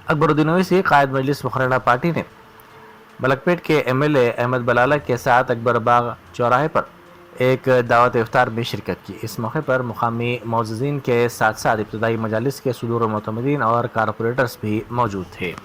अकबरुद्दीन ओवैसी कायद मजलिस मुखर्ररा party ने मलकपेट के MLA Ahmad Balala के साथ अकबर बाग चौराहे पर एक दावत इफ्तार में शिरकत की। इस मौके पर मुकामी मोअज़्ज़िज़ीन के साथ साथ इब्तदाई मजालिस के सुदूर मोतमदीन और कारपोरेटर्स भी मौजूद थे।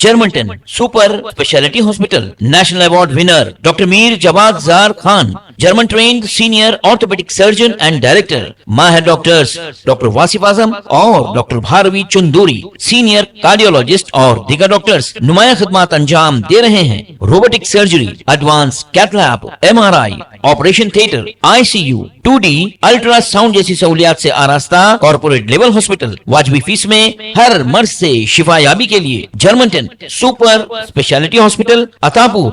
Germanten super speciality hospital national award winner doctor Mir Jawad Zar Khan, German trained senior orthopaedic surgeon and director, माहिर डॉक्टर्स डॉक्टर वासिफ आजम और doctor Bharavi Chunduri, senior cardiologist और दीगर डॉक्टर्स नुमाया खिदमत अंजाम दे रहे हैं। Robotic surgery, advance cath lab, MRI, operation theatre, ICU, 2D ultrasound जैसी सहूलियात से आरास्ता कॉर्पोरेट लेवल हॉस्पिटल। वाजबी फीस में हर मर्ज से शिफायाबी के लिए Germanton super speciality hospital, Attapur.